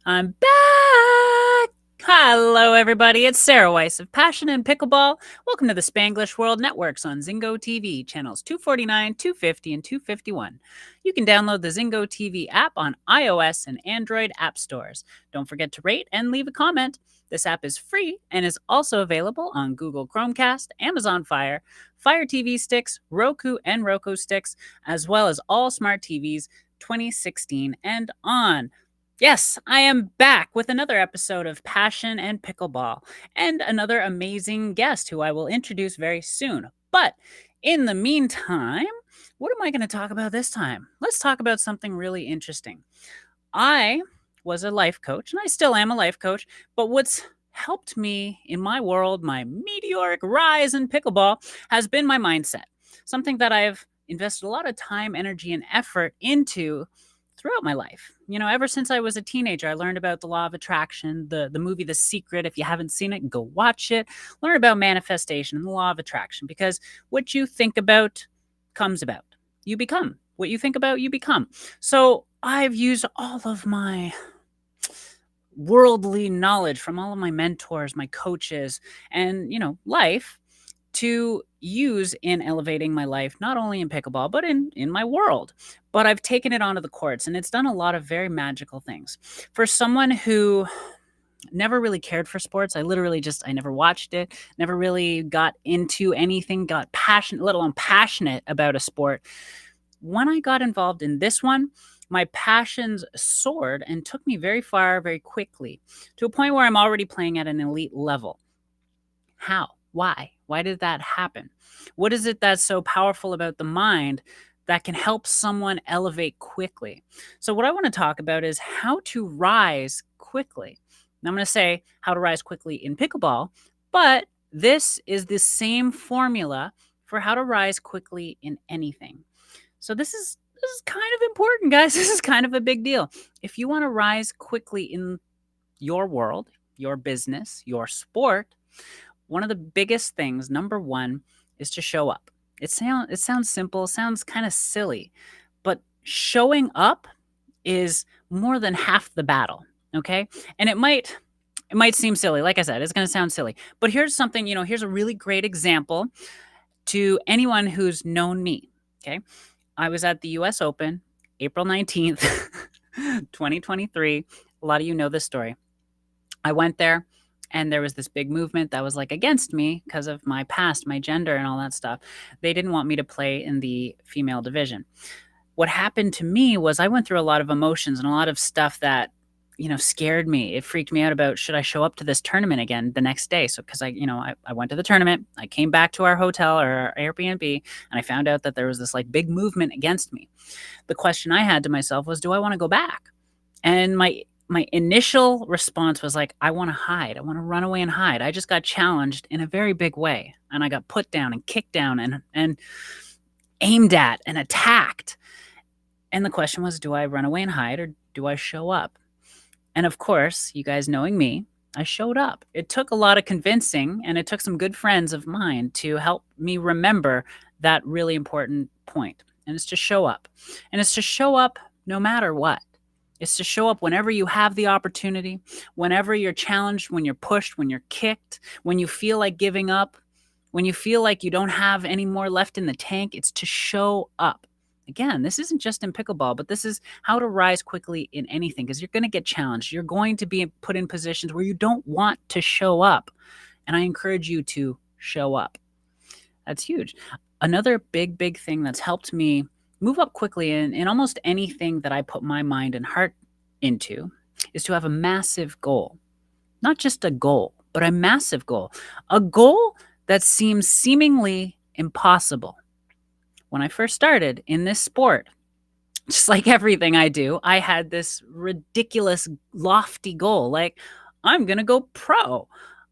I'm back! Hello, everybody. It's Sarah Weiss of Passion and Pickleball. Welcome to the Spanglish World Networks on Zingo TV, channels 249, 250, and 251. You can download the Zingo TV app on iOS and Android app stores. Don't forget to rate and leave a comment. This app is free and is also available on Google Chromecast, Amazon Fire, Fire TV sticks, Roku and Roku sticks, as well as all smart TVs 2016 and on. Yes, I am back with another episode of Passion and Pickleball and another amazing guest who I will introduce very soon. But in the meantime, what am I going to talk about this time? Let's talk about something really interesting. I was a life coach, and I still am a life coach, but what's helped me in my world, my meteoric rise in pickleball, has been my mindset. Something that I've invested a lot of time, energy, and effort into throughout my life. Ever since I was a teenager, I learned about the law of attraction, the movie The Secret. If you haven't seen it, go watch it. Learn about manifestation and the law of attraction, because what you think about comes about. You become. What you think about, you become. So I've used all of my worldly knowledge from all of my mentors, my coaches, and, life to use in elevating my life, not only in pickleball, but in my world. But I've taken it onto the courts, and it's done a lot of very magical things. For someone who never really cared for sports, I never watched it, never really got into anything, got passionate, let alone passionate about a sport. When I got involved in this one, my passions soared and took me very far, very quickly, to a point where I'm already playing at an elite level. How? Why? Why did that happen? What is it that's so powerful about the mind that can help someone elevate quickly? So, what I want to talk about is how to rise quickly. Now, I'm going to say how to rise quickly in pickleball, but this is the same formula for how to rise quickly in anything. So, this is kind of important, guys. This is kind of a big deal. If you want to rise quickly in your world, your business, your sport, one of the biggest things, number one, is to show up. It sounds simple, sounds kind of silly, but showing up is more than half the battle. Okay, and it might seem silly. Like I said, it's going to sound silly, but here's something. Here's a really great example to anyone who's known me. Okay, I was at the U.S. Open, April 19th, 2023. A lot of you know this story. I went there, and there was this big movement that was like against me because of my past, my gender, and all that stuff. They didn't want me to play in the female division. What happened to me was I went through a lot of emotions and a lot of stuff that scared me. It freaked me out about, should I show up to this tournament again the next day? So because I went to the tournament, I came back to our hotel or our Airbnb, and I found out that there was this like big movement against me. The question I had to myself was, do I want to go back? And my initial response was like, I want to hide. I want to run away and hide. I just got challenged in a very big way, and I got put down and kicked down and aimed at and attacked. And the question was, do I run away and hide, or do I show up? And of course, you guys knowing me, I showed up. It took a lot of convincing, and it took some good friends of mine to help me remember that really important point. And it's to show up. And it's to show up no matter what. It's to show up whenever you have the opportunity, whenever you're challenged, when you're pushed, when you're kicked, when you feel like giving up, when you feel like you don't have any more left in the tank. It's to show up. Again, this isn't just in pickleball, but this is how to rise quickly in anything, because you're going to get challenged. You're going to be put in positions where you don't want to show up. And I encourage you to show up. That's huge. Another big, big thing that's helped me move up quickly in almost anything that I put my mind and heart into is to have a massive goal. Not just a goal, but a massive goal. A goal that seems seemingly impossible. When I first started in this sport, just like everything I do, I had this ridiculous, lofty goal. Like, I'm going to go pro.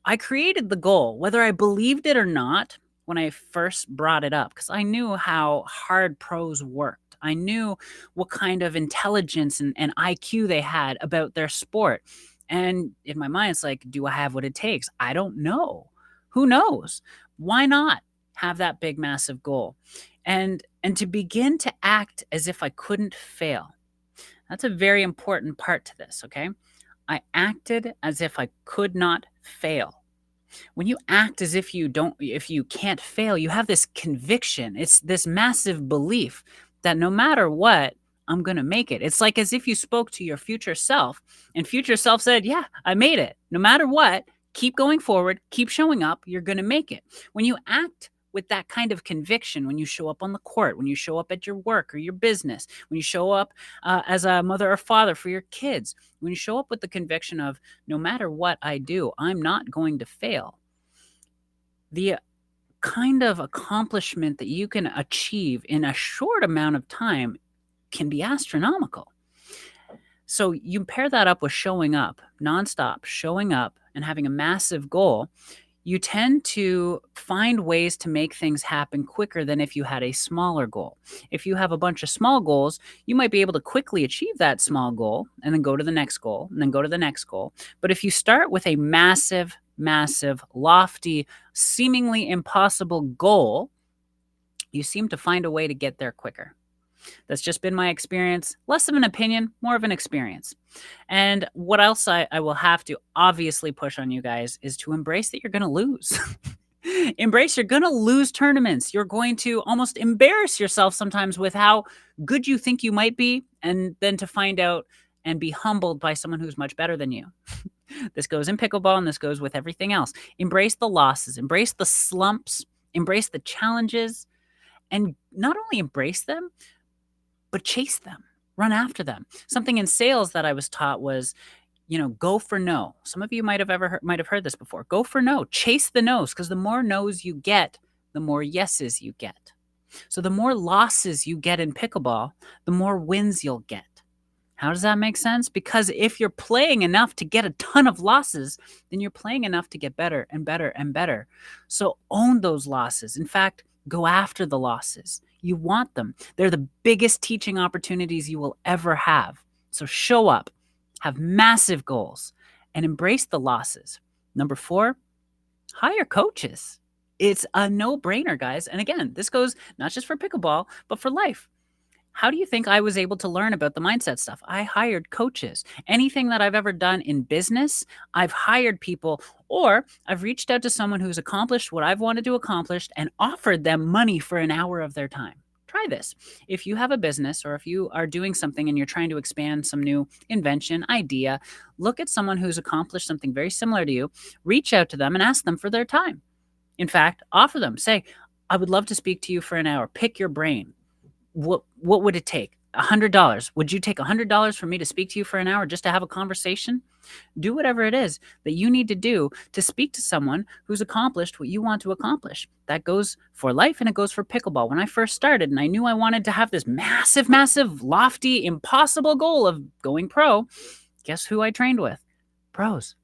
I created the goal, whether I believed it or not, when I first brought it up, because I knew how hard pros worked. I knew what kind of intelligence and IQ they had about their sport. And in my mind, it's like, do I have what it takes? I don't know. Who knows? Why not have that big, massive goal? And to begin to act as if I couldn't fail. That's a very important part to this, okay? I acted as if I could not fail. When you act as if you can't fail, you have this conviction. It's this massive belief that no matter what, I'm going to make it. It's like as if you spoke to your future self and future self said, "Yeah, I made it. No matter what, keep going forward, keep showing up, you're going to make it." When you act with that kind of conviction, when you show up on the court, when you show up at your work or your business, when you show up as a mother or father for your kids, when you show up with the conviction of no matter what I do, I'm not going to fail, the kind of accomplishment that you can achieve in a short amount of time can be astronomical. So you pair that up with showing up nonstop, showing up and having a massive goal, you tend to find ways to make things happen quicker than if you had a smaller goal. If you have a bunch of small goals, you might be able to quickly achieve that small goal and then go to the next goal and then go to the next goal. But if you start with a massive, massive, lofty, seemingly impossible goal, you seem to find a way to get there quicker. That's just been my experience. Less of an opinion, more of an experience. And what else I will have to obviously push on you guys is to embrace that you're going to lose. Embrace you're going to lose tournaments. You're going to almost embarrass yourself sometimes with how good you think you might be, and then to find out and be humbled by someone who's much better than you. This goes in pickleball and this goes with everything else. Embrace the losses, embrace the slumps, embrace the challenges, and not only embrace them, but chase them, run after them. Something in sales that I was taught was, go for no. Some of you might have heard this before. Go for no. Chase the no's, because the more no's you get, the more yeses you get. So the more losses you get in pickleball, the more wins you'll get. How does that make sense? Because if you're playing enough to get a ton of losses, then you're playing enough to get better and better and better. So own those losses. In fact, go after the losses. You want them. They're the biggest teaching opportunities you will ever have. So show up, have massive goals, and embrace the losses. Number 4, hire coaches. It's a no-brainer, guys. And again, this goes not just for pickleball, but for life. How do you think I was able to learn about the mindset stuff? I hired coaches. Anything that I've ever done in business, I've hired people, or I've reached out to someone who's accomplished what I've wanted to accomplish and offered them money for an hour of their time. Try this. If you have a business or if you are doing something and you're trying to expand some new invention, idea, look at someone who's accomplished something very similar to you, reach out to them and ask them for their time. In fact, offer them. Say, I would love to speak to you for an hour. Pick your brain. What would it take? $100. Would you take $100 for me to speak to you for an hour just to have a conversation? Do whatever it is that you need to do to speak to someone who's accomplished what you want to accomplish. That goes for life and it goes for pickleball. When I first started and I knew I wanted to have this massive, massive, lofty, impossible goal of going pro, guess who I trained with? Pros.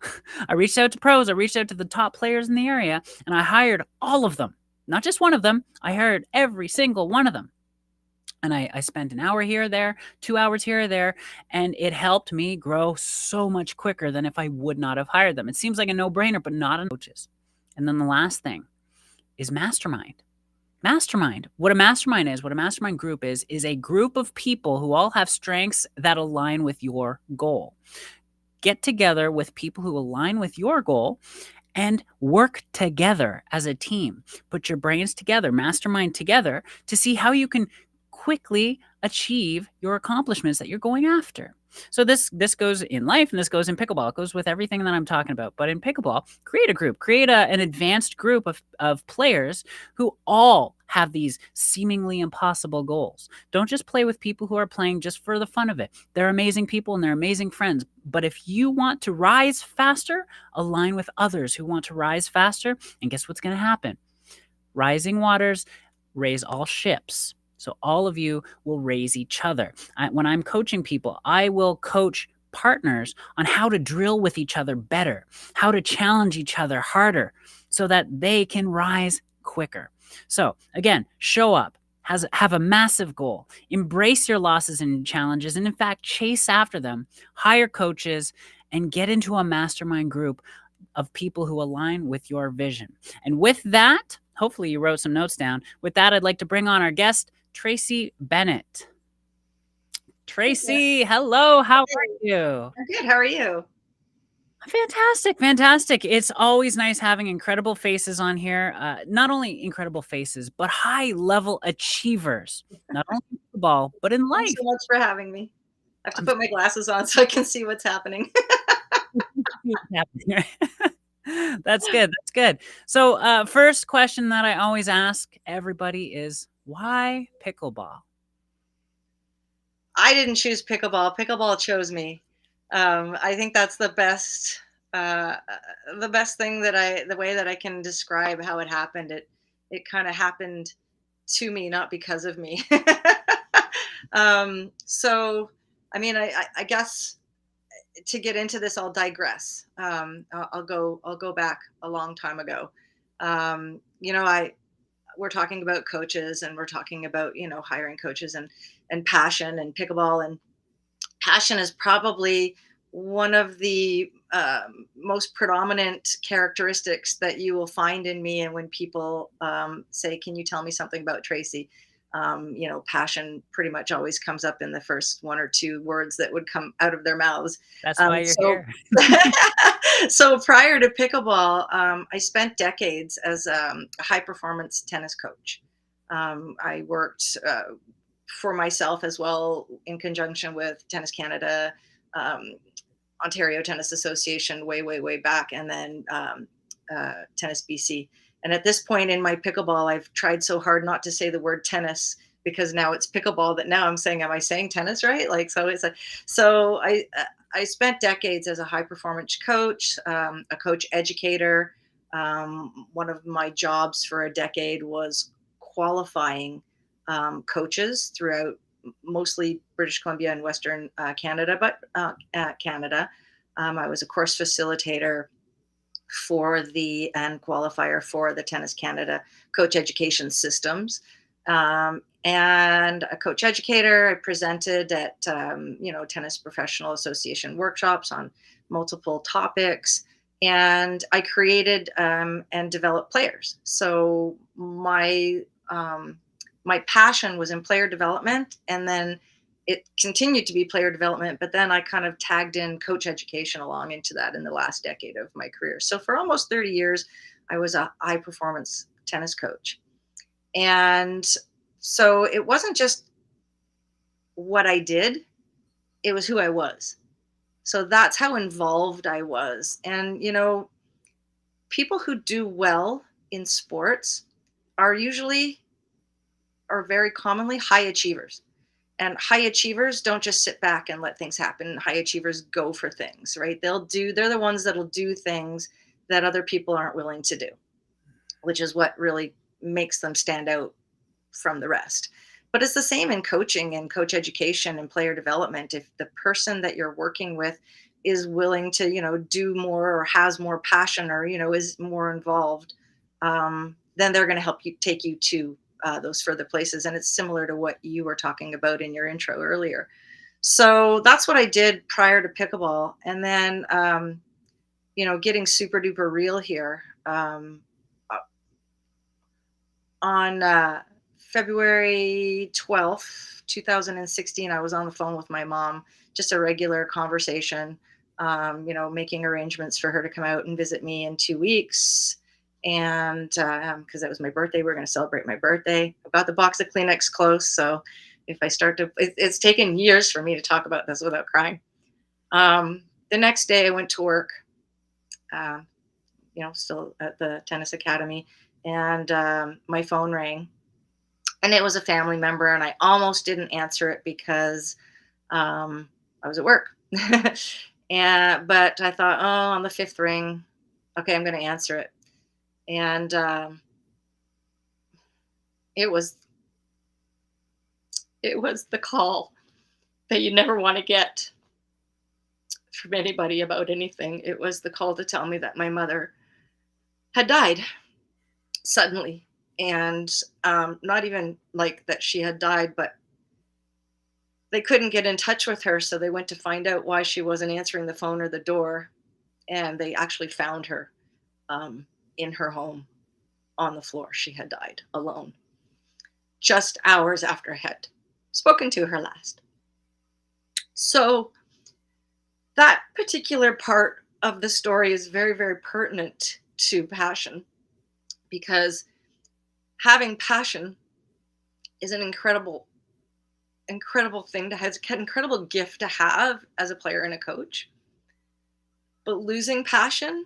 I reached out to pros. I reached out to the top players in the area and I hired all of them. Not just one of them. I hired every single one of them. And I spent an hour here or there, 2 hours here or there, and it helped me grow so much quicker than if I would not have hired them. It seems like a no-brainer, but not on coaches. And then the last thing is mastermind. Mastermind. What a mastermind group is a group of people who all have strengths that align with your goal. Get together with people who align with your goal and work together as a team. Put your brains together, mastermind together to see how you can quickly achieve your accomplishments that you're going after. So this goes in life and this goes in pickleball. It goes with everything that I'm talking about. But in pickleball, create a group, create an advanced group of players who all have these seemingly impossible goals. Don't just play with people who are playing just for the fun of it. They're amazing people and they're amazing friends. But if you want to rise faster, align with others who want to rise faster. And guess what's going to happen? Rising waters raise all ships. So all of you will raise each other. When I'm coaching people, I will coach partners on how to drill with each other better, how to challenge each other harder so that they can rise quicker. So again, show up, have a massive goal, embrace your losses and challenges, and in fact, chase after them, hire coaches, and get into a mastermind group of people who align with your vision. And with that, hopefully you wrote some notes down. With that, I'd like to bring on our guest, Tracy Bennet. Tracy, hello. How are you? I'm good. How are you? Fantastic, fantastic. It's always nice having incredible faces on here. Not only incredible faces, but high level achievers, not only in football, but in Thanks life. so much for having me. I have to I'm put my glasses on so I can see what's happening. happening. That's good. That's good. So, first question that I always ask everybody is why pickleball? I didn't choose pickleball. Pickleball chose me. I think that's uh, the best thing the way that I can describe how it happened. It kind of happened to me, not because of me. So, I mean, I guess to get into this, I'll digress. I'll go back a long time ago. I we're talking about coaches, and we're talking about hiring coaches and passion and pickleball, and passion is probably one of the most predominant characteristics that you will find in me. And when people say, "Can you tell me something about Tracy?" Passion pretty much always comes up in the first one or two words that would come out of their mouths. That's why you're So, here. so prior to pickleball, I spent decades as a high performance tennis coach. I worked for myself as well in conjunction with Tennis Canada, um, Ontario Tennis Association, way back, and then Tennis BC. And at this point in my pickleball, I've tried so hard not to say the word tennis because now it's pickleball that now I'm saying, am I saying tennis right? Like, so it's like, so I spent decades as a high performance coach, a coach educator. One of my jobs for a decade was qualifying coaches throughout mostly British Columbia and Western Canada, but Canada. I was a course facilitator for the and qualifier for the Tennis Canada coach education systems. And a coach educator. I presented at Tennis Professional Association workshops on multiple topics, and I created and developed players. So my passion was in player development, and then it continued to be player development, but then I kind of tagged in coach education along into that in the last decade of my career. So for almost 30 years, I was a high performance tennis coach. And so it wasn't just what I did, it was who I was. So that's how involved I was. And, people who do well in sports are usually, or very commonly, high achievers. And high achievers don't just sit back and let things happen. High achievers go for things, right? They're the ones that'll do things that other people aren't willing to do, which is what really makes them stand out from the rest. But it's the same in coaching and coach education and player development. If the person that you're working with is willing to, do more or has more passion or, is more involved, then they're going to help you take you to those further places. And it's similar to what you were talking about in your intro earlier. So that's what I did prior to pickleball. And then, getting super duper real here. On February 12th, 2016, I was on the phone with my mom, just a regular conversation, making arrangements for her to come out and visit me in 2 weeks. And because that was my birthday, we were going to celebrate my birthday. I've got the box of Kleenex close. So if I start to, it's taken years for me to talk about this without crying. The next day, I went to work, um, still at the tennis academy, and my phone rang, and it was a family member, and I almost didn't answer it because I was at work. But I thought, oh, on the fifth ring, okay, I'm going to answer it. And it was it was the call that you never want to get from anybody about anything. It was the call to tell me that my mother had died suddenly, and not even like that she had died, but they couldn't get in touch with her, so they went to find out why she wasn't answering the phone or the door, and they actually found her um, in her home on the floor. She had died alone just hours after I had spoken to her last. So that particular part of the story is very, very pertinent to passion, because having passion is an incredible, incredible thing to have, an incredible gift to have as a player and a coach. But losing passion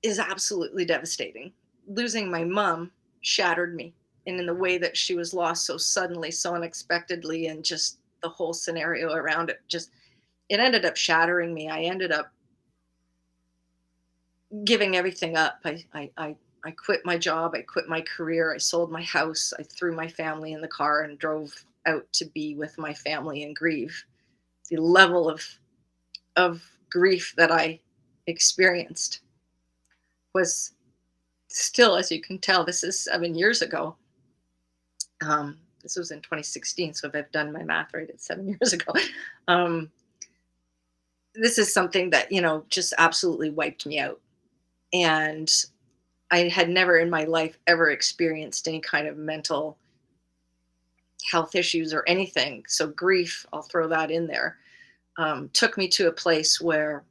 is absolutely devastating. Losing my mom shattered me, and in the way that she was lost so suddenly, so unexpectedly, and just the whole scenario around it, just it ended up shattering me. I ended up giving everything up. I quit my job. I quit my career. I sold my house. I threw my family in the car and drove out to be with my family and grieve. The level of grief that I experienced was still, as you can tell, this is 7 years ago. This was in 2016. So if I've done my math right, it's 7 years ago. Um, this is something that, just absolutely wiped me out. And I had never in my life ever experienced any kind of mental health issues or anything. So grief, I'll throw that in there, took me to a place where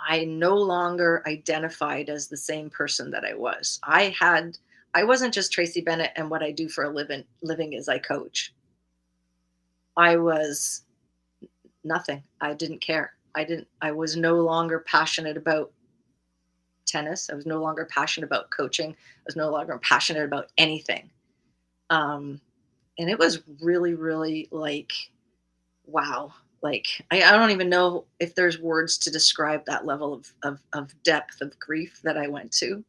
I no longer identified as the same person that I was. I wasn't just Tracy Bennett, and what I do for a living is I coach. I was nothing. I didn't care. I was no longer passionate about tennis. I was no longer passionate about coaching. I was no longer passionate about anything. Um, and it was really, really like, wow. Like, I don't even know if there's words to describe that level of depth of grief that I went to,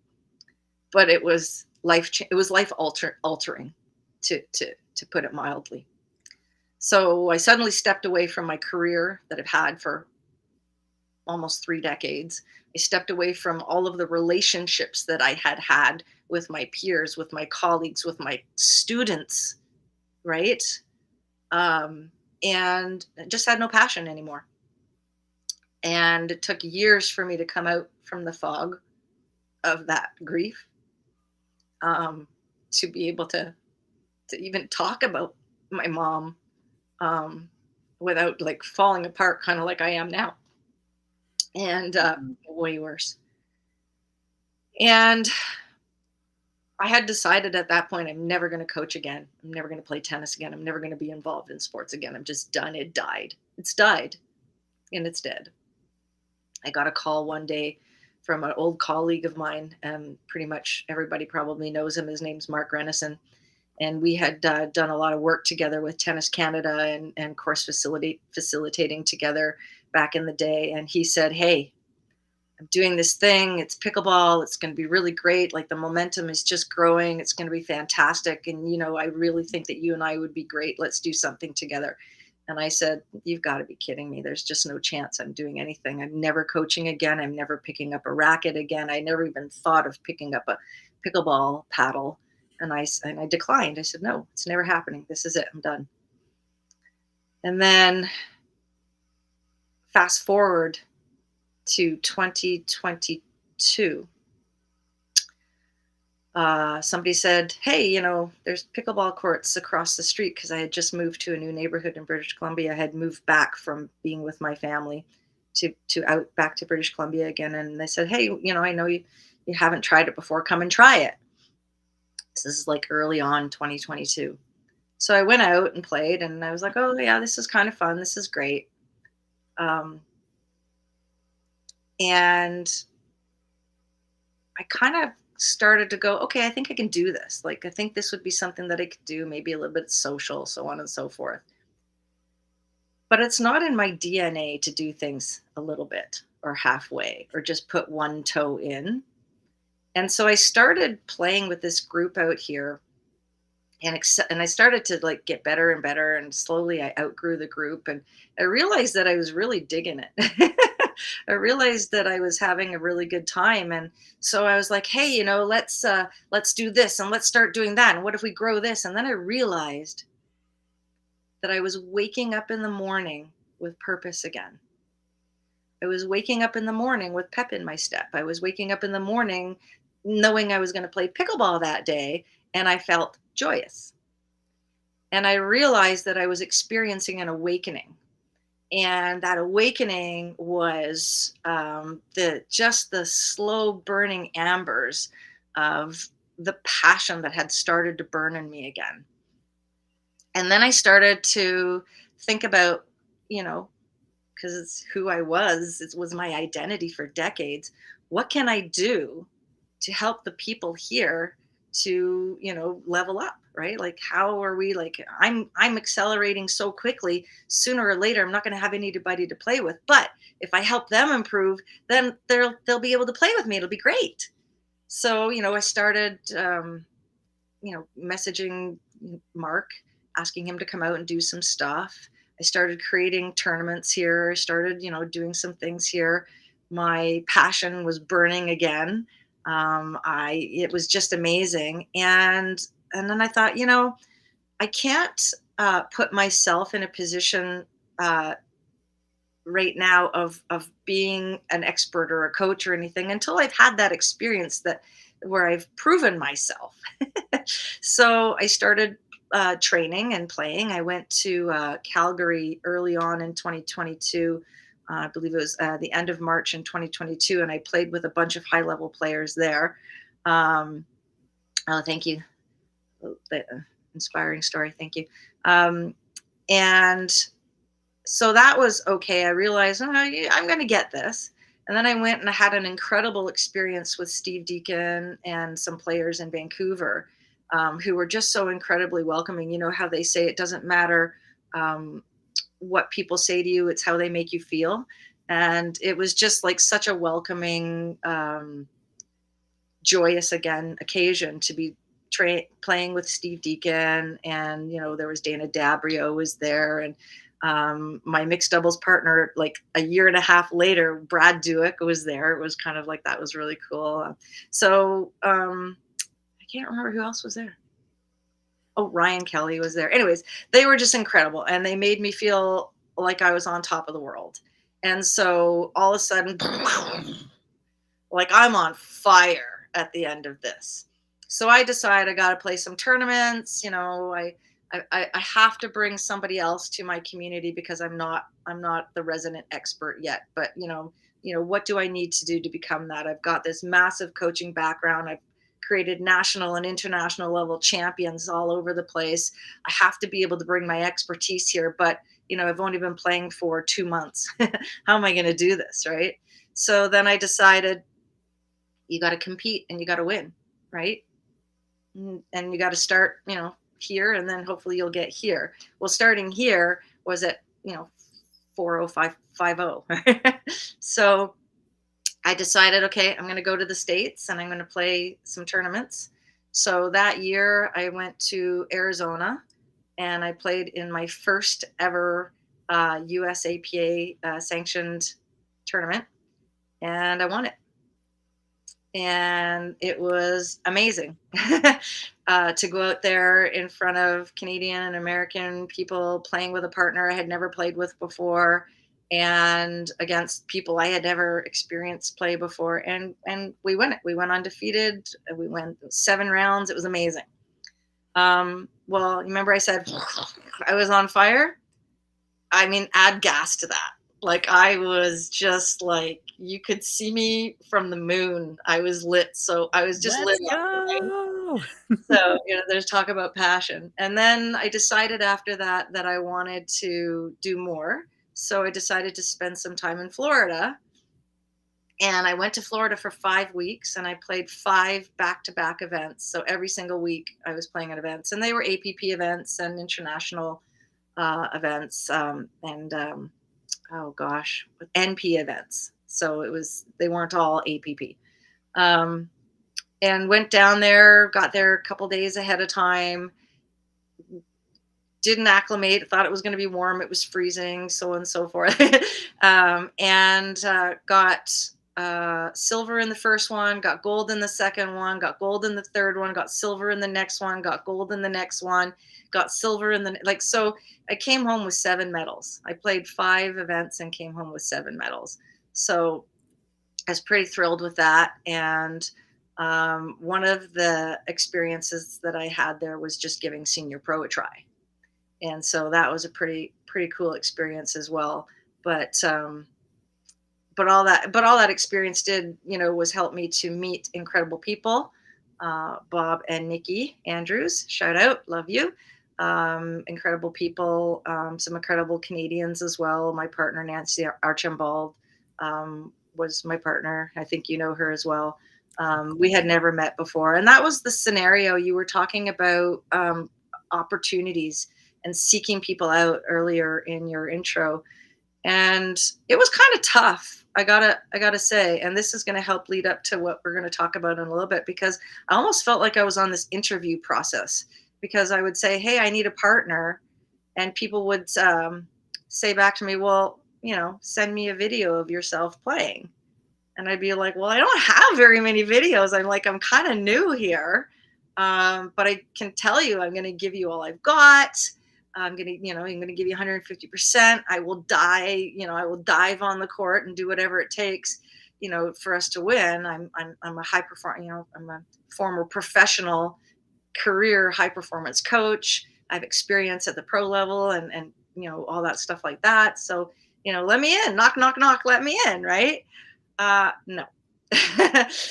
but it was it was altering, to put it mildly. So I suddenly stepped away from my career that I've had for almost 3 decades. I stepped away from all of the relationships that I had had with my peers, with my colleagues, with my students, right? Um, and just had no passion anymore. And it took years for me to come out from the fog of that grief, um, to be able to even talk about my mom, um, without like falling apart, kind of like I am now, and Mhm. way worse. And I had decided at that point I'm never going to coach again. I'm never going to play tennis again. I'm never going to be involved in sports again. I'm just done. It died. It's died, and it's dead. I got a call one day from an old colleague of mine, and pretty much everybody probably knows him. His name's Mark Renison, and we had done a lot of work together with Tennis Canada and course facilitating together back in the day. And he said, "Hey, I'm doing this thing. It's pickleball. It's going to be really great. Like the momentum is just growing. It's going to be fantastic. And, I really think that you and I would be great. Let's do something together." And I said, "You've got to be kidding me. There's just no chance I'm doing anything. I'm never coaching again. I'm never picking up a racket again. I never even thought of picking up a pickleball paddle." And I declined. I said, "No, it's never happening. This is it. I'm done." And then fast forward to 2022. Somebody said, "Hey, there's pickleball courts across the street," because I had just moved to a new neighborhood in British Columbia. I had moved back from being with my family to out back to British Columbia again. And they said, "Hey, I know you haven't tried it before. Come and try it." This is like early on 2022. So I went out and played, and I was like, "Oh yeah, this is kind of fun. This is great." Um, and I kind of started to go, "Okay, I think I can do this. Like, I think this would be something that I could do, maybe a little bit social, so on and so forth." But it's not in my DNA to do things a little bit or halfway or just put one toe in. And so I started playing with this group out here, and I started to like get better and better, and slowly I outgrew the group, and I realized that I was really digging it. I realized that I was having a really good time, and so I was like, "Hey, let's do this, and let's start doing that, and what if we grow this?" And then I realized that I was waking up in the morning with purpose again. I was waking up in the morning with pep in my step. I was waking up in the morning knowing I was going to play pickleball that day, and I felt joyous. And I realized that I was experiencing an awakening. And that awakening was the slow burning embers of the passion that had started to burn in me again. And then I started to think about, you know, because it's who I was, it was my identity for decades. What can I do to help the people here to, level up, right? Like, how are we, like, I'm accelerating so quickly, sooner or later I'm not going to have anybody to play with, but if I help them improve, then they'll be able to play with me. It'll be great. So, I started messaging Mark, asking him to come out and do some stuff. I started creating tournaments here. I started, doing some things here. My passion was burning again. It was just amazing. And then I thought, I can't put myself in a position uh, right now of being an expert or a coach or anything until I've had that experience that where I've proven myself. So I started training and playing. I went to Calgary early on in 2022. I believe it was the end of March in 2022, and I played with a bunch of high level players there. Um, oh, thank you. Inspiring story. Thank you. Um, and so that was okay. I realized, oh, yeah, I'm going to get this. And then I went and I had an incredible experience with Steve Deacon and some players in Vancouver, who were just so incredibly welcoming. You know how they say it doesn't matter um, what people say to you, it's how they make you feel. And it was just like such a welcoming, joyous again occasion to be playing with Steve Deacon, and there was Dana Dabrio was there, and my mixed doubles partner, like a year and a half later, Brad Duick was there. It was kind of like that was really cool. So I can't remember who else was there. Oh, Ryan Kelly was there. Anyways, they were just incredible, and they made me feel like I was on top of the world. And so all of a sudden, like, I'm on fire at the end of this. So I decide I got to play some tournaments. I have to bring somebody else to my community because I'm not the resident expert yet. But what do I need to do to become that? I've got this massive coaching background. I've created national and international level champions all over the place. I have to be able to bring my expertise here. But I've only been playing for 2 months. How am I going to do this, right? So then I decided you got to compete and you got to win, right? And you got to start, here, and then hopefully you'll get here. Well, starting here was at 40550. So I decided, okay, I'm going to go to the States and I'm going to play some tournaments. So that year I went to Arizona and I played in my first ever USAPA sanctioned tournament, and I won it, and it was amazing to go out there in front of Canadian and American people playing with a partner I had never played with before, and against people I had never experienced play before, and we won it. We went undefeated. We went 7 rounds. It was amazing. Well, remember I said I was on fire? I mean, add gas to that. Like, I was just like, you could see me from the moon. I was lit. So I was just lit Let's up, right? go. So, there's talk about passion. And then I decided after that that I wanted to do more. So I decided to spend some time in Florida. And I went to Florida for 5 weeks and I played 5 back-to-back events. So every single week I was playing at events, and they were APP events and international events, and oh gosh, NP events. So they weren't all APP. Um, and went down there, got there a couple days ahead of time, didn't acclimate, thought it was going to be warm. It was freezing, so on and so forth. And got silver in the first one, got gold in the second one, got gold in the third one, got silver in the next one, got gold in the next one, got silver in the so I came home with 7 medals. I played 5 events and came home with 7 medals. So I was pretty thrilled with that. And one of the experiences that I had there was just giving Senior Pro a try, and so that was a pretty cool experience as well. But but all that experience did, was help me to meet incredible people. Bob and Nikki Andrews, shout out, love you. Incredible people, some incredible Canadians as well. My partner Nancy Archibald was my partner. I think you know her as well. Of We course. had never met before, and that was the scenario you were talking about, opportunities and seeking people out earlier in your intro, and it was kind of tough. I gotta say, and this is going to help lead up to what we're going to talk about in a little bit, because I almost felt like I was on this interview process, because I would say, hey, I need a partner, and people would say back to me, well, send me a video of yourself playing. And I'd be like, well, I don't have very many videos. I'm kind of new here. But I can tell you, I'm going to give you all I've got. I'm going to give you 150%. I will I will dive on the court and do whatever it takes, for us to win. I'm a high performer, I'm a former professional career high performance coach. I have experience at the pro level, and all that stuff like that. So, let me in, knock, knock, knock, let me in, right? No.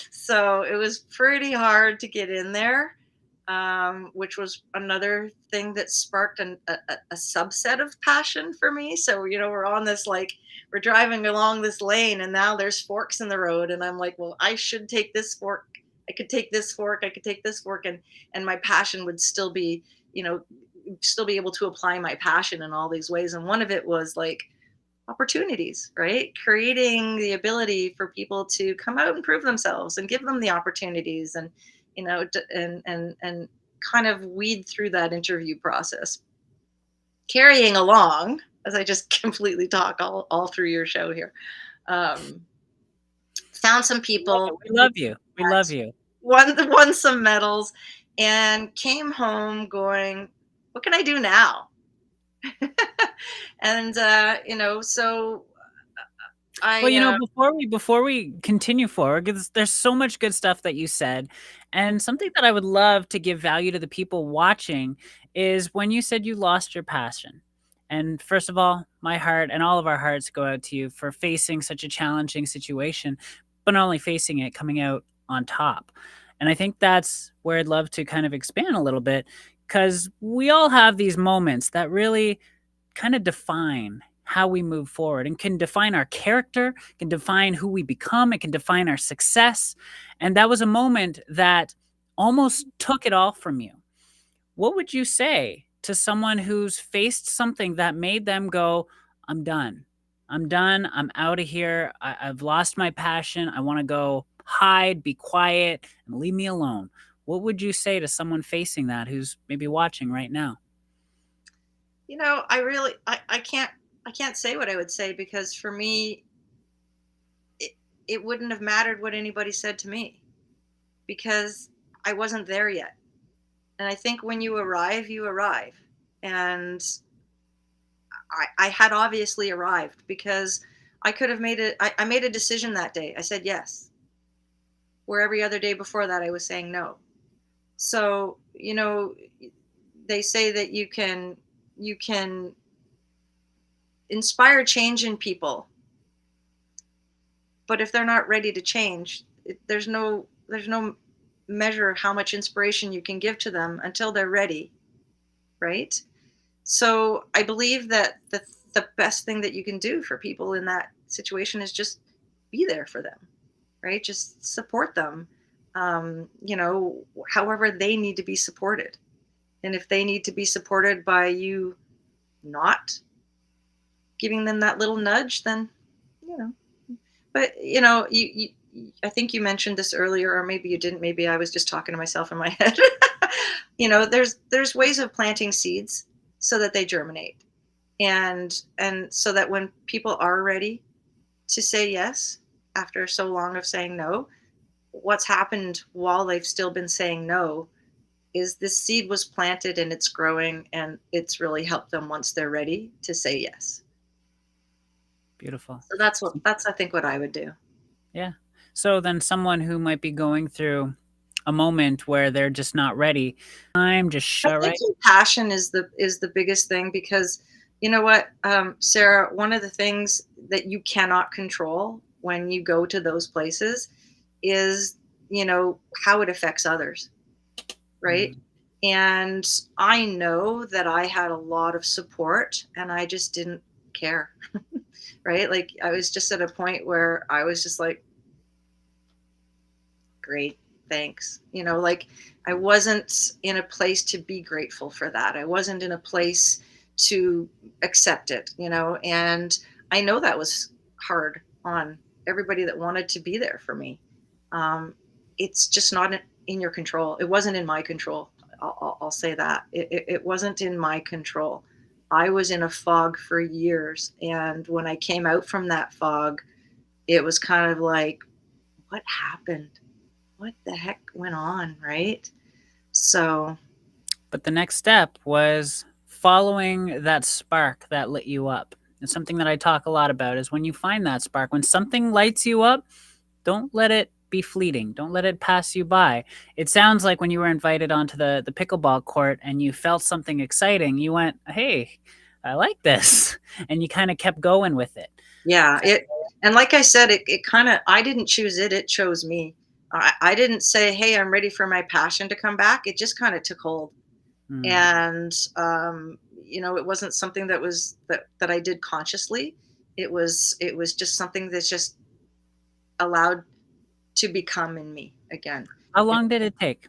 So it was pretty hard to get in there, which was another thing that sparked a subset of passion for me. So, we're on this, like, we're driving along this lane, and now there's forks in the road. And I'm like, well, I should take this fork. I could take this fork. I could take this fork. And my passion would you know, still be able to apply my passion in all these ways. And one of it was like, opportunities, right? Creating the ability for people to come out and prove themselves, and give them the opportunities, and and kind of weed through that interview process. Carrying along, as I just completely talk all through your show here, um, found some We love people, it. We love you. We love you. won some medals, and came home going, what can I do now? And so Well, I before we continue forward, 'cause there's so much good stuff that you said, and something that I would love to give value to the people watching is when you said you lost your passion. And first of all, my heart and all of our hearts go out to you for facing such a challenging situation, but not only facing it, coming out on top. And I think that's where I'd love to kind of expand a little bit, because we all have these moments that really kind of define how we move forward and can define our character, can define who we become, it can define our success. And that was a moment that almost took it all from you. What would you say to someone who's faced something that made them go, I'm done. I'm done. I'm out of here. I've lost my passion. I want to go hide, be quiet, and leave me alone. What would you say to someone facing that who's maybe watching right now? I really, I can't say what I would say, because for me, it, it wouldn't have mattered what anybody said to me, because I wasn't there yet. And I think when you arrive, you arrive. And I had obviously arrived, because I could have I made a decision that day. I said yes, where every other day before that I was saying no. So, they say that you can inspire change in people, but if they're not ready to change, there's no measure how much inspiration you can give to them until they're ready, right? So I believe that the best thing that you can do for people in that situation is just be there for them, right? Just support them, however they need to be supported. And if they need to be supported by you not giving them that little nudge, then, you know, but I think you mentioned this earlier, or maybe you didn't. Maybe I was just talking to myself in my head. There's ways of planting seeds so that they germinate, and so that when people are ready to say yes after so long of saying no, what's happened while they've still been saying no is this seed was planted, and it's growing, and it's really helped them once they're ready to say yes. Beautiful. So that's I think what I would do. Yeah. So then someone who might be going through a moment where they're just not ready, I'm just I shut think right. compassion is the biggest thing, because You know what, Sarah, one of the things that you cannot control when you go to those places is, how it affects others, right? Mm. And I know that I had a lot of support and I just didn't care, right? Like I was just at a point where I was just like, great, thanks. Like I wasn't in a place to be grateful for that. I wasn't in a place to accept it, and I know that was hard on everybody that wanted to be there for me. Um, it's just not in your control. It wasn't in my control. I'll say that. It wasn't in my control. I was in a fog for years. And when I came out from that fog, it was kind of like, what happened? What the heck went on, right? So, But the next step was following that spark that lit you up. And something that I talk a lot about is when you find that spark, when something lights you up, don't let it be fleeting. Don't let it pass you by. It sounds like when you were invited onto the pickleball court and you felt something exciting, you went, "Hey, I like this." And you kind of kept going with it. yeah, and like I said, it kind of, I didn't choose it, it chose me. I didn't say, hey, I'm ready for my passion to come back. It just kind of took hold. Mm. And, it wasn't something that I did consciously. It was just something that's just allowed to become in me again. How It, long did it take?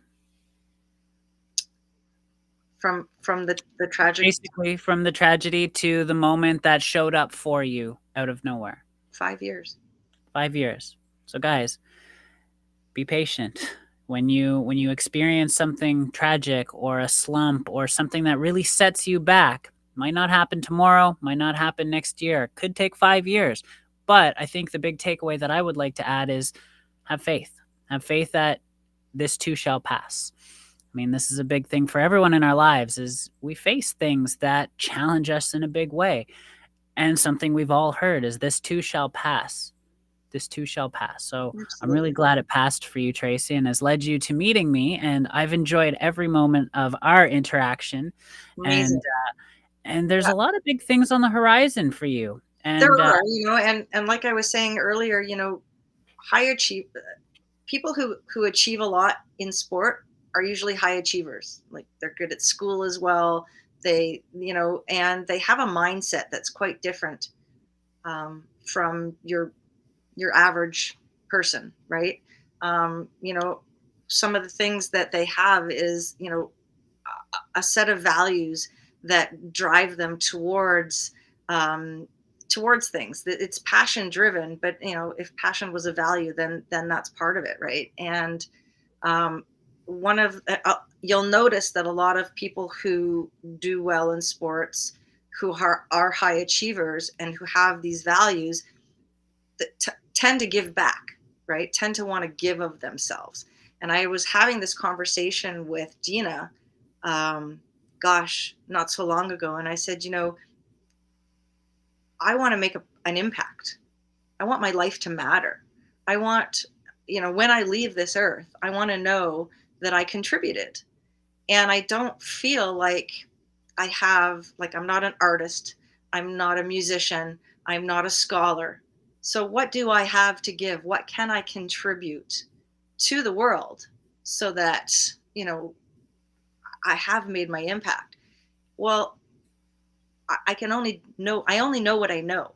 from the tragic Basically, from the tragedy to the moment that showed up for you out of nowhere. 5 years. 5 years. So, guys, be patient. When you experience something tragic or a slump or something that really sets you back, might not happen tomorrow, might not happen next year, could take 5 years. But I think the big takeaway that I would like to add is have faith. Have faith that this too shall pass. I mean, this is a big thing for everyone in our lives is we face things that challenge us in a big way. And something we've all heard is this too shall pass. This too shall pass. So I'm really Absolutely. glad it passed for you, Tracy, and has led you to meeting me. And I've enjoyed every moment of our interaction. And Amazing. and there's a lot of big things on the horizon for you. There And are, and like I was saying earlier, high achieve people who achieve a lot in sport are usually high achievers. Like they're good at school as well. And they have a mindset that's quite different, from your average person, right? Some of the things that they have is, a set of values that drive them towards things. That it's passion driven, but if passion was a value, then that's part of it, right? And um, one of you'll notice that a lot of people who do well in sports, who are high achievers and who have these values, that tend to give back, right? Tend to want to give of themselves. And I was having this conversation with Dina, um, gosh, not so long ago, and I said, I want to make an impact. I want my life to matter. I want, when I leave this earth, I want to know that I contributed. And I don't feel like I'm not an artist, I'm not a musician, I'm not a scholar. So, what do I have to give? What can I contribute to the world so that, I have made my impact? Well, I only know what I know.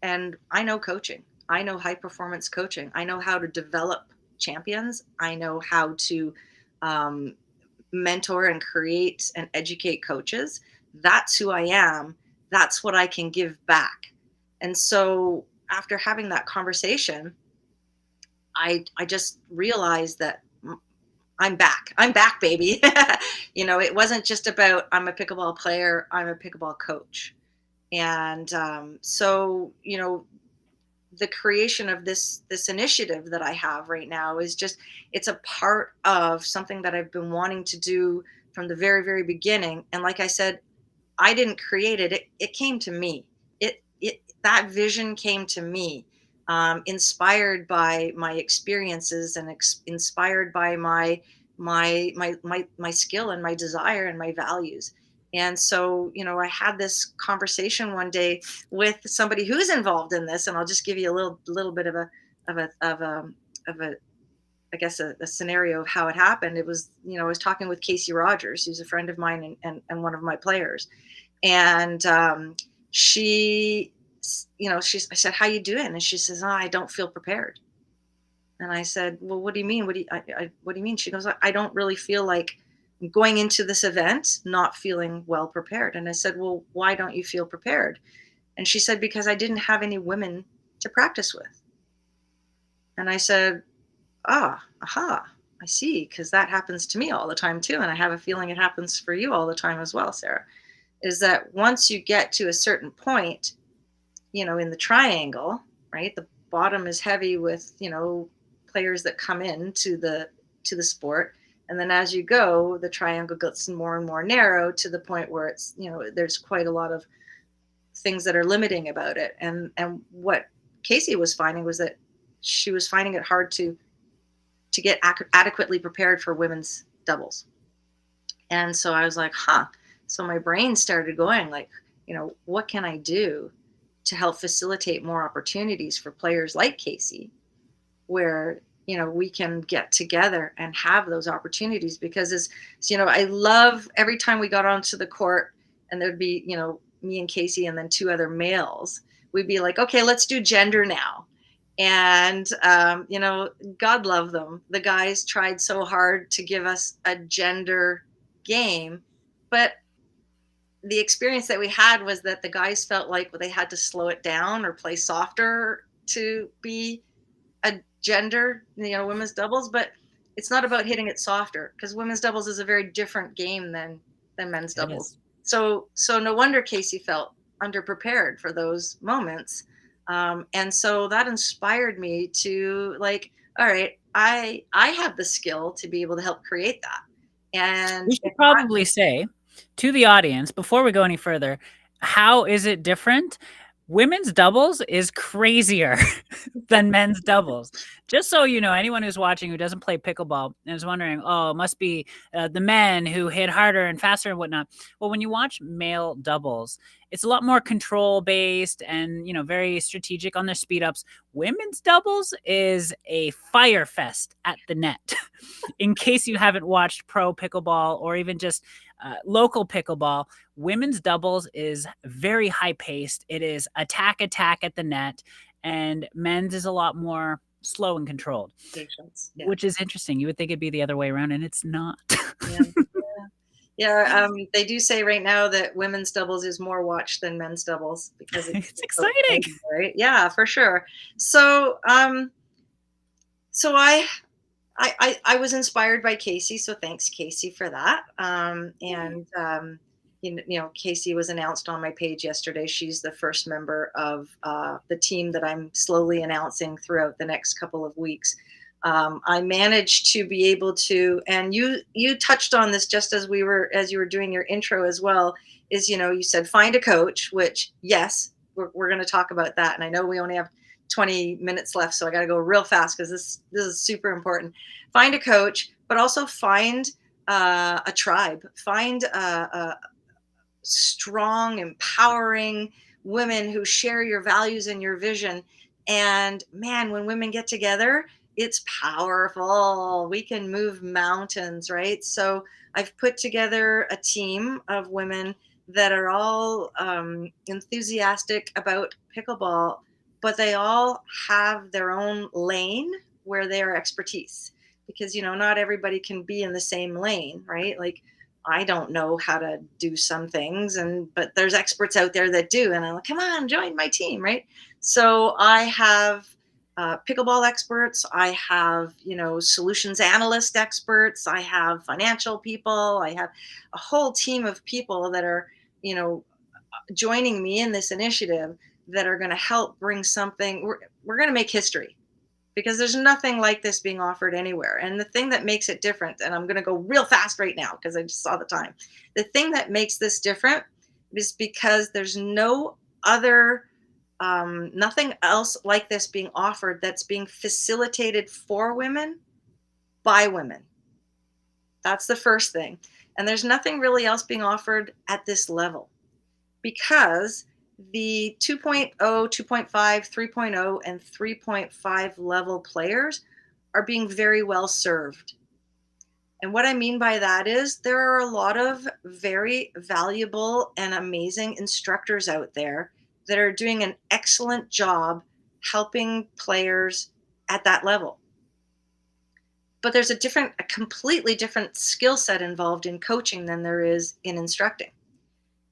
And I know coaching. I know high performance coaching. I know how to develop champions. I know how to um, mentor and create and educate coaches. That's who I am. That's what I can give back. And so after having that conversation, I just realized that I'm back. I'm back, baby. It wasn't just about I'm a pickleball player, I'm a pickleball coach. And so, the creation of this initiative that I have right now is just, it's a part of something that I've been wanting to do from the very very beginning. And like I said, I didn't create it. It came to me. It that vision came to me, inspired by my experiences and inspired by my skill and my desire and my values. And so, I had this conversation one day with somebody who's involved in this, and I'll just give you a little bit of a of a of a I guess a scenario of how it happened. It was, I was talking with Casey Rogers, who's a friend of mine and one of my players, and she, I said, "How you doing?" And she says, "Oh, I don't feel prepared." And I said, "Well, what do you mean? What do you mean?" She goes, "I don't really feel like going into this event not feeling well prepared." And I said, "Well, why don't you feel prepared?" And she said, "Because I didn't have any women to practice with." And I said, aha, I see, because that happens to me all the time too. And I have a feeling it happens for you all the time as well, Sarah. Is that once you get to a certain point, in the triangle, right? The bottom is heavy with, players that come in to the sport. And then as you go, the triangle gets more and more narrow to the point where it's, there's quite a lot of things that are limiting about it. And what Casey was finding was that she was finding it hard to get adequately prepared for women's doubles. And so I was like, huh. So my brain started going like, what can I do to help facilitate more opportunities for players like Casey, where, we can get together and have those opportunities? Because I love every time we got onto the court and there'd be, me and Casey and then two other males, we'd be like, okay, let's do gender now. And, God love them. The guys tried so hard to give us a gender game, but the experience that we had was that the guys felt like they had to slow it down or play softer to be a gender, women's doubles. But it's not about hitting it softer, because women's doubles is a very different game than men's It doubles. is. So no wonder Casey felt underprepared for those moments. And so that inspired me to like, all right, I have the skill to be able to help create that. And We should probably say to the audience, before we go any further, how is it different? Women's doubles is crazier than men's doubles. Just so you know, anyone who's watching who doesn't play pickleball and is wondering, oh, it must be the men who hit harder and faster and whatnot. Well, when you watch male doubles, it's a lot more control based and, very strategic on their speed ups. Women's doubles is a fire fest at the net. In case you haven't watched pro pickleball or even just local pickleball, women's doubles is very high paced. It is attack at the net, and men's is a lot more slow and controlled, patience, yeah. which is interesting. You would think it'd be the other way around, and it's not. Yeah. They do say right now that women's doubles is more watched than men's doubles because It's it's so exciting. crazy, right? Yeah, for sure. So I was inspired by Casey, so thanks Casey for that. Casey was announced on my page yesterday. She's the first member of the team that I'm slowly announcing throughout the next couple of weeks. I managed to be able to, and you touched on this just as you were doing your intro as well. Is you said find a coach, which yes, we're going to talk about that. And I know we only have 20 minutes left, so I got to go real fast because this is super important. Find a coach, but also find a tribe. Find a strong, empowering women who share your values and your vision. And man, when women get together, it's powerful. We can move mountains, right? So I've put together a team of women that are all enthusiastic about pickleball, but they all have their own lane where they are expertise, because not everybody can be in the same lane, right? Like I don't know how to do some things, but there's experts out there that do, and I'm like, come on, join my team, right? So I have pickleball experts, I have solutions analyst experts, I have financial people, I have a whole team of people that are joining me in this initiative that are going to help bring something. We're going to make history, because there's nothing like this being offered anywhere. And the thing that makes it different, and I'm going to go real fast right now because I just saw the time. The thing that makes this different is because there's no other, nothing else like this being offered that's being facilitated for women by women. That's the first thing. And there's nothing really else being offered at this level because the 2.0, 2.5, 3.0, and 3.5 level players are being very well served. And what I mean by that is there are a lot of very valuable and amazing instructors out there that are doing an excellent job helping players at that level. But there's a completely different skill set involved in coaching than there is in instructing.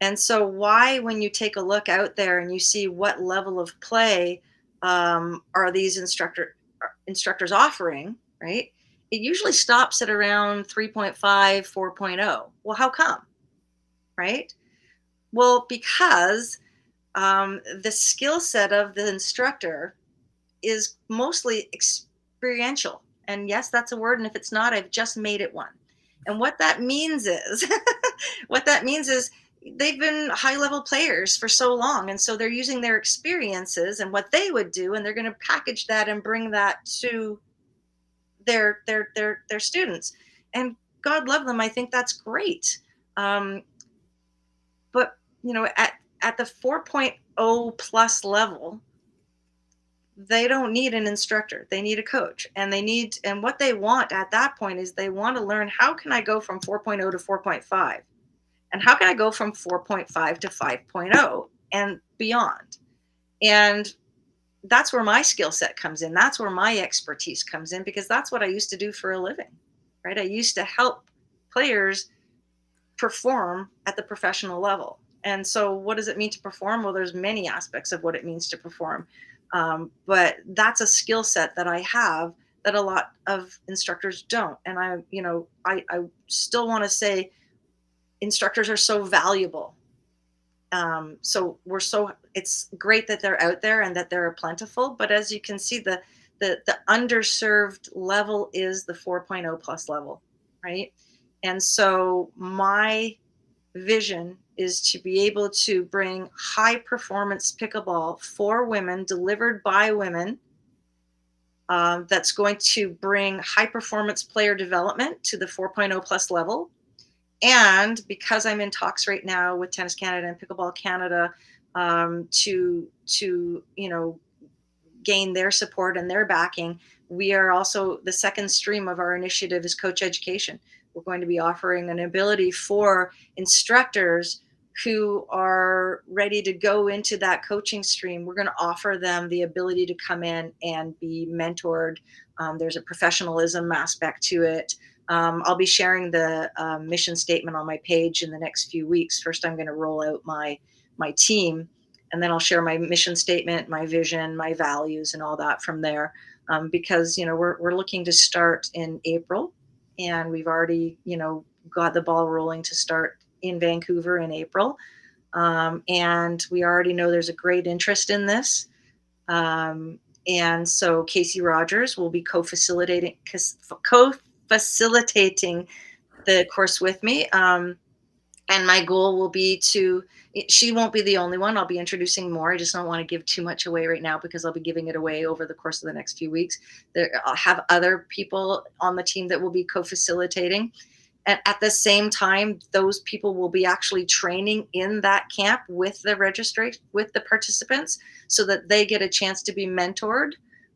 And so, why, when you take a look out there and you see what level of play are these instructors offering, right? It usually stops at around 3.5, 4.0. Well, how come, right? Well, because the skill set of the instructor is mostly experiential. And yes, that's a word. And if it's not, I've just made it one. And what that means is, what that means is they've been high level players for so long. And so they're using their experiences and what they would do, and they're going to package that and bring that to their students. And God love them. I think that's great. Um, but at the 4.0 plus level, they don't need an instructor, they need a coach, and what they want at that point is they want to learn, how can I go from 4.0 to 4.5, and how can I go from 4.5 to 5.0 and beyond. And that's where my skill set comes in, that's where my expertise comes in, because that's what I used to do for a living, right? I used to help players perform at the professional level. And so, what does it mean to perform? Well, there's many aspects of what it means to perform, but that's a skill set that I have that a lot of instructors don't. And I still want to say instructors are so valuable. So it's great that they're out there and that they're plentiful. But as you can see, the underserved level is the 4.0 plus level, right? And so my vision is to be able to bring high performance pickleball for women, delivered by women, that's going to bring high performance player development to the 4.0 plus level. And because I'm in talks right now with Tennis Canada and Pickleball Canada, to gain their support and their backing, we are also, the second stream of our initiative is coach education. We're going to be offering an ability for instructors who are ready to go into that coaching stream. We're going to offer them the ability to come in and be mentored. There's a professionalism aspect to it. I'll be sharing the mission statement on my page in the next few weeks. First, I'm going to roll out my team, and then I'll share my mission statement, my vision, my values, and all that from there. Because we're looking to start in April, and we've already got the ball rolling to start in Vancouver in April, and we already know there's a great interest in this. And so Casey Rogers will be co-facilitating the course with me. And my goal will be she won't be the only one. I'll be introducing more. I just don't want to give too much away right now because I'll be giving it away over the course of the next few weeks. I'll have other people on the team that will be co-facilitating. And at the same time, those people will be actually training in that camp with the participants, so that they get a chance to be mentored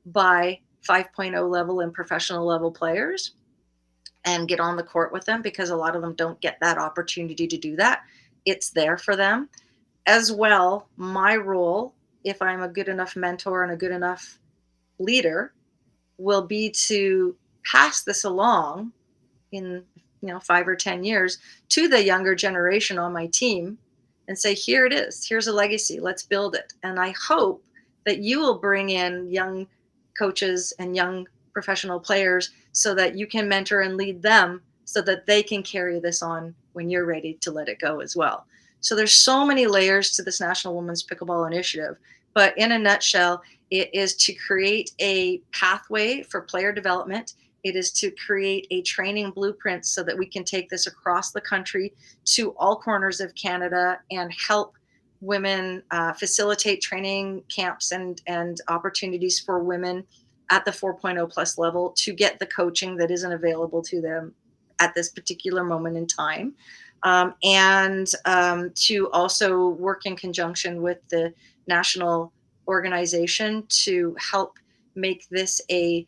by 5.0 level and professional level players and get on the court with them, because a lot of them don't get that opportunity to do that. It's there for them. As well, my role, if I'm a good enough mentor and a good enough leader, will be to pass this along in 5 or 10 years to the younger generation on my team and say, here it is, here's a legacy, let's build it. And I hope that you will bring in young coaches and young professional players so that you can mentor and lead them, so that they can carry this on when you're ready to let it go as well. So there's so many layers to this National Women's Pickleball Initiative, but in a nutshell, it is to create a pathway for player development. It is to create a training blueprint so that we can take this across the country to all corners of Canada and help women, facilitate training camps and opportunities for women at the 4.0 plus level to get the coaching that isn't available to them at this particular moment in time. And to also work in conjunction with the national organization to help make this a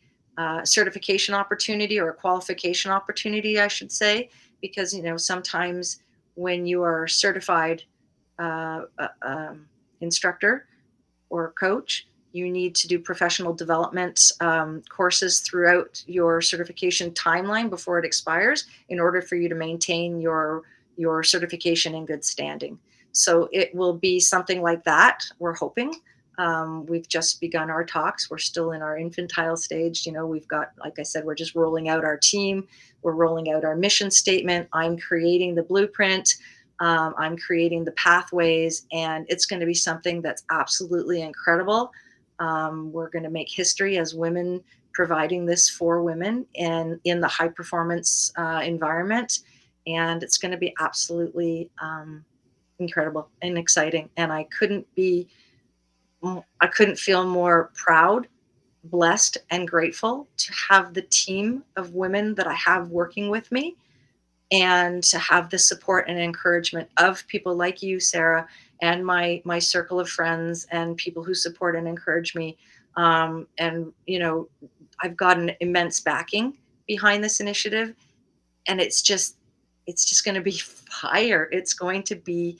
certification opportunity, or a qualification opportunity, I should say, because sometimes when you are certified uh, uh, um, instructor or coach, you need to do professional development courses throughout your certification timeline before it expires, in order for you to maintain your certification in good standing. So it will be something like that, we're hoping. We've just begun our talks. We're still in our infantile stage. We've got, like I said, we're just rolling out our team. We're rolling out our mission statement. I'm creating the blueprint. I'm creating the pathways, and it's going to be something that's absolutely incredible. We're going to make history as women, providing this for women and in the high performance environment. And it's going to be absolutely incredible and exciting. And I couldn't feel more proud, blessed, and grateful to have the team of women that I have working with me, and to have the support and encouragement of people like you, Sarah, and my circle of friends and people who support and encourage me. And I've got an immense backing behind this initiative, and it's just going to be fire. It's going to be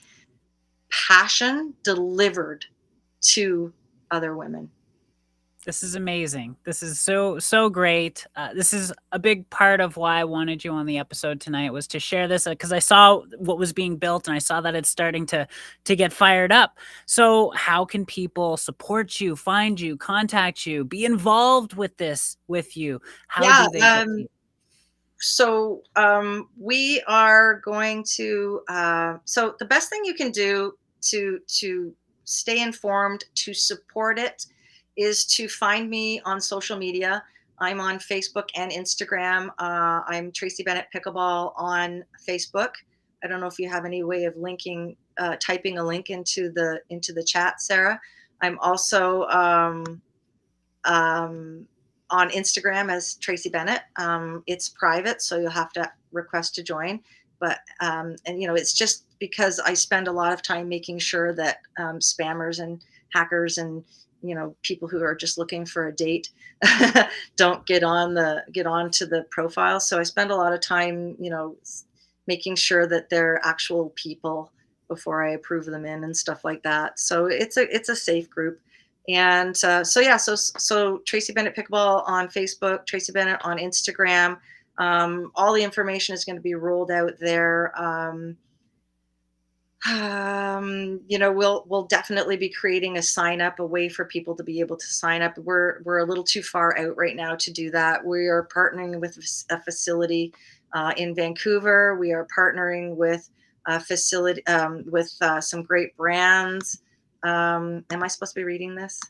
passion delivered to other women. This is amazing. This is so great. This is a big part of why I wanted you on the episode tonight, was to share this, because I saw what was being built and I saw that it's starting to get fired up. So how can people support you, find you, contact you, be involved with this with you? How Yeah. do they get to you? So we are going to. So the best thing you can do to stay informed, to support it, is to find me on social media. I'm on Facebook and Instagram. I'm Tracy Bennett Pickleball on Facebook. I don't know if you have any way of typing a link into the chat, Sarah. I'm also um, on Instagram as Tracy Bennett. It's private, so you'll have to request to join. But and it's just because I spend a lot of time making sure that spammers and hackers and people who are just looking for a date don't get onto the profile. So I spend a lot of time, making sure that they're actual people before I approve them in and stuff like that. So it's a safe group. And so yeah, so Tracy Bennett Pickleball on Facebook, Tracy Bennett on Instagram. All the information is going to be rolled out there. We'll definitely be creating a sign up, a way for people to be able to sign up. We're a little too far out right now to do that. We are partnering with a facility in Vancouver. We are partnering with a facility with some great brands. Am I supposed to be reading this?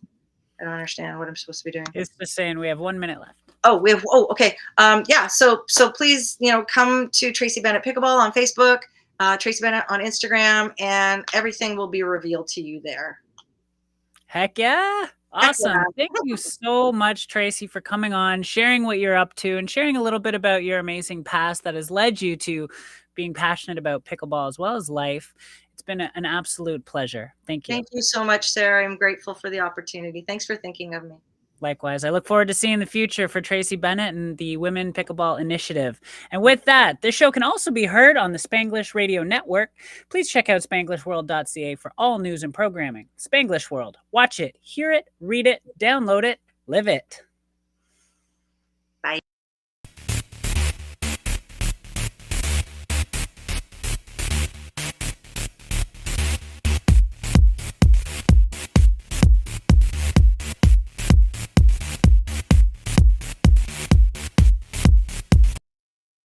I don't understand what I'm supposed to be doing. It's just saying we have 1 minute left. Okay. Yeah. So please, come to Tracy Bennett Pickleball on Facebook, Tracy Bennett on Instagram, and everything will be revealed to you there. Heck yeah. Heck Awesome. yeah. Thank you so much, Tracy, for coming on, sharing what you're up to, and sharing a little bit about your amazing past that has led you to being passionate about pickleball as well as life. It's been an absolute pleasure. Thank you. Thank you so much, Sarah. I'm grateful for the opportunity. Thanks for thinking of me. Likewise, I look forward to seeing the future for Tracy Bennett and the Women Pickleball Initiative. And with that, this show can also be heard on the Spanglish Radio Network. Please check out spanglishworld.ca for all news and programming. Spanglish World. Watch it, hear it, read it, download it, live it. Bye.